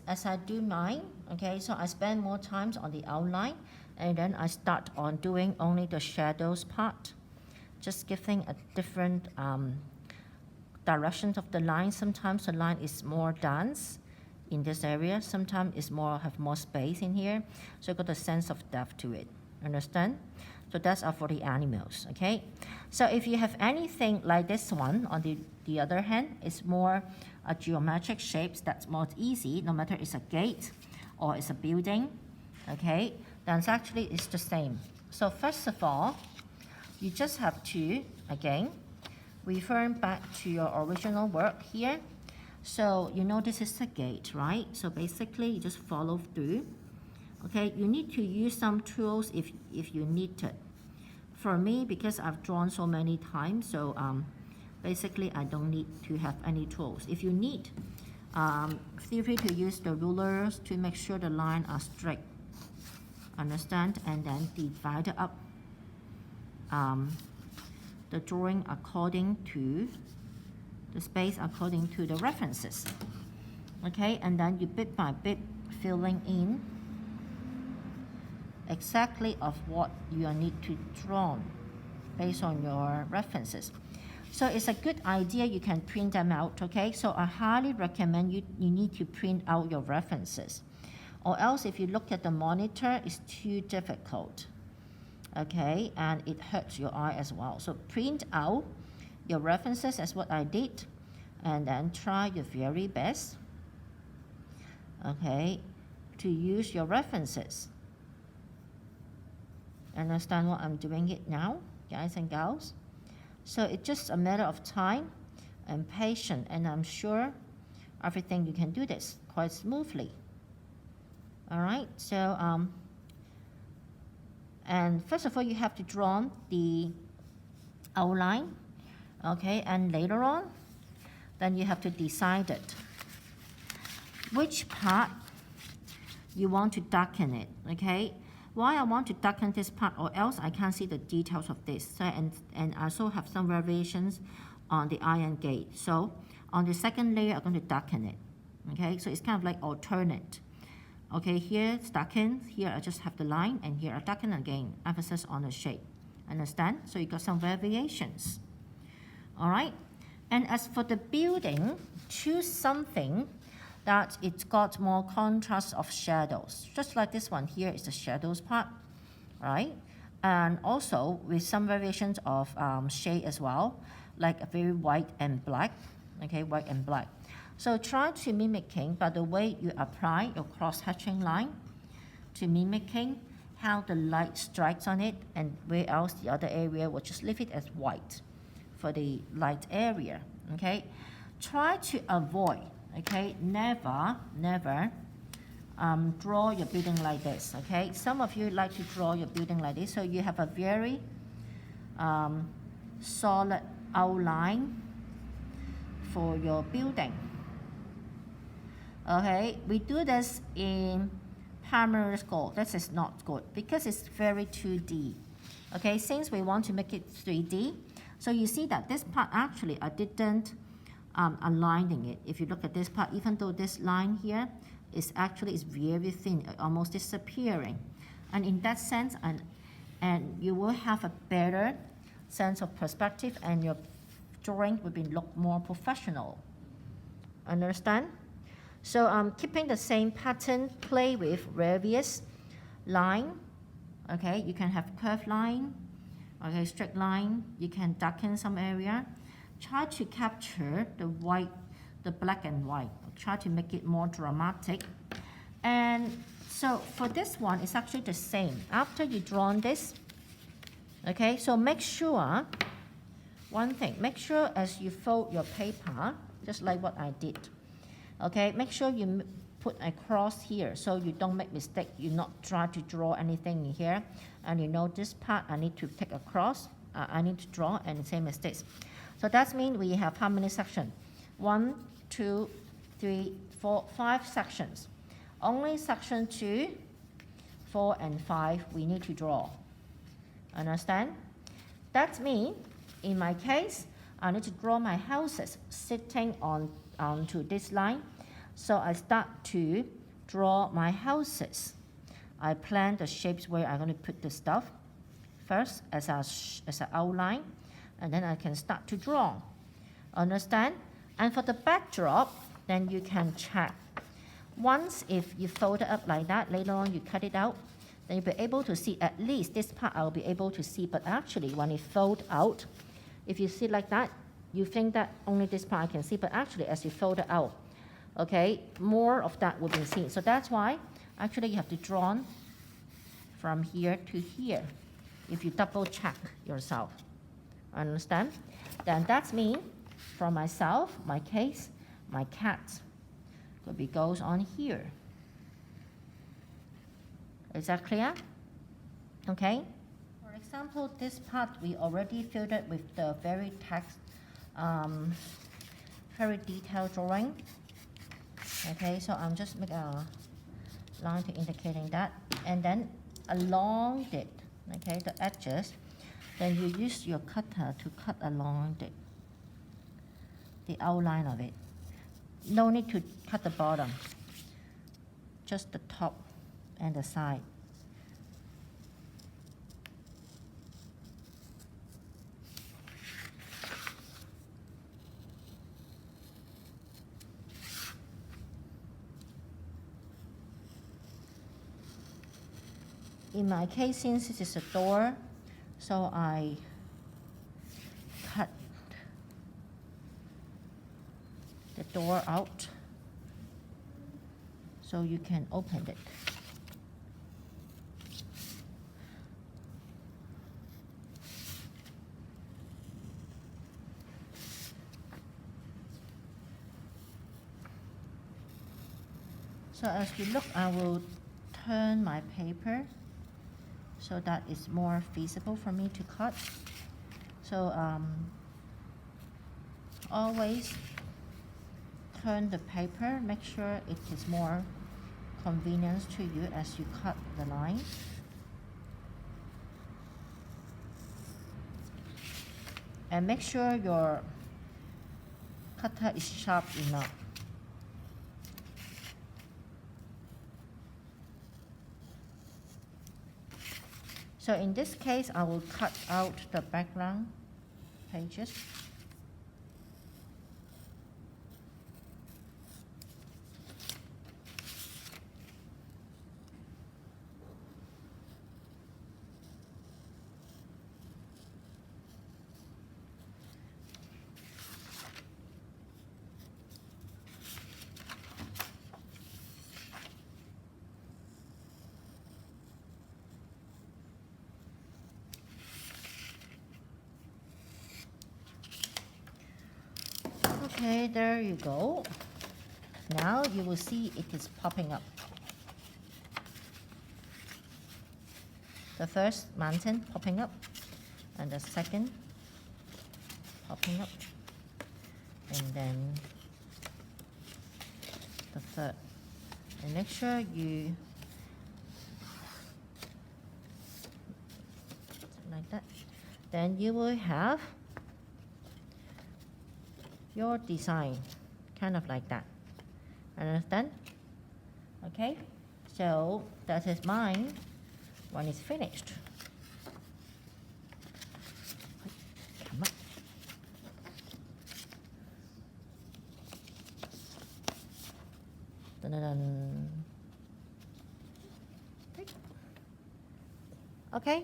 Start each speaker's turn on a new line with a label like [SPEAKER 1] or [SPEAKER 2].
[SPEAKER 1] as I do mine, okay, so I spend more times on the outline, and then I start on doing only the shadows part, just giving a different directions of the line. Sometimes the line is more dense in this area, sometimes it's have more space in here, so you got a sense of depth to it. Understand? So that's for the animals. Okay, so if you have anything like this one, on the other hand, it's more a geometric shapes, that's more easy, no matter it's a gate or it's a building. Okay, then actually it's the same. So first of all, you just have to again refer back to your original work here. So you know this is the gate, right? So basically you just follow through. Okay, you need to use some tools if you need it. For me, because I've drawn so many times, so basically I don't need to have any tools. If you need, feel free to use the rulers to make sure the lines are straight. Understand? And then divide up the drawing according to the space, according to the references. Okay, and then you bit by bit filling in exactly of what you need to draw based on your references. So it's a good idea, you can print them out. Okay, so I highly recommend you need to print out your references, or else if you look at the monitor, it's too difficult. Okay, and it hurts your eye as well. So print out your references as what I did, and then try your very best, okay, to use your references. Understand what I'm doing it now, guys and gals? So it's just a matter of time and patience, and I'm sure everything you can do this quite smoothly. All right, so and first of all, you have to draw the outline, okay, and later on, then you have to decide it which part you want to darken it. Okay, why I want to darken this part, or else I can't see the details of this. So and I also have some variations on the iron gate. So on the second layer, I'm going to darken it. Okay, so it's kind of like alternate. Okay, here it's darkened, here I just have the line, and here I darken again, emphasis on the shape. Understand? So you got some variations. All right, and as for the building, choose something that it's got more contrast of shadows. Just like this one here is the shadows part, right? And also with some variations of shade as well, like a very white and black. Okay, white and black. So try to mimicking by the way you apply your cross-hatching line, to mimicking how the light strikes on it, and where else the other area will just leave it as white for the light area. Okay, try to avoid, okay, never draw your building like this. Okay, some of you like to draw your building like this, so you have a very solid outline for your building. Okay, we do this in primary school. This is not good because it's very 2D. Okay, since we want to make it 3D, so you see that this part actually I didn't aligning it. If you look at this part, even though this line here is actually very thin, almost disappearing, and in that sense, and you will have a better sense of perspective, and your drawing will look more professional. Understand? So keeping the same pattern, play with various line. Okay, you can have curved line, okay, straight line. You can darken some area. Try to capture the white, the black and white. Try to make it more dramatic. And so for this one, it's actually the same. After you drawn this, okay, so make sure, one thing, make sure as you fold your paper, just like what I did, okay, make sure you put a cross here so you don't make mistake. You not try to draw anything in here, and you know this part I need to take a cross, I need to draw, and the same mistakes. So that means we have how many sections? 1, 2, 3, 4, 5 sections. Only section 2, 4, and 5 we need to draw. Understand? That means, in my case, I need to draw my houses sitting onto this line. So I start to draw my houses. I plan the shapes where I'm going to put the stuff first as an outline, and then I can start to draw. Understand? And for the backdrop, then you can check. Once if you fold it up like that, later on you cut it out, then you'll be able to see at least this part I'll be able to see, but actually when it fold out, if you see like that, you think that only this part I can see, but actually as you fold it out, okay, more of that will be seen. So that's why actually you have to draw from here to here if you double check yourself. Understand? Then that's me, for myself, my case, my cat could be goes on here. Is that clear? Okay. For example, this part we already filled it with the very very detailed drawing. Okay, so I'm just make a line to indicating that, and then along it, okay, the edges, then you use your cutter to cut along the outline of it. No need to cut the bottom, just the top and the side. In my case, since this is a door, so I cut the door out so you can open it. So as you look, I will turn my paper so that it's more feasible for me to cut. So always turn the paper, make sure it is more convenient to you as you cut the line. And make sure your cutter is sharp enough. So in this case, I will cut out the background pages. Okay, there you go. Now you will see it is popping up. The first mountain popping up, and the second popping up, and then the third. And make sure you like that. Then you will have your design, kind of like that. Understand? Okay, so that is mine when it's finished. Come up. Dun-dun-dun. Okay,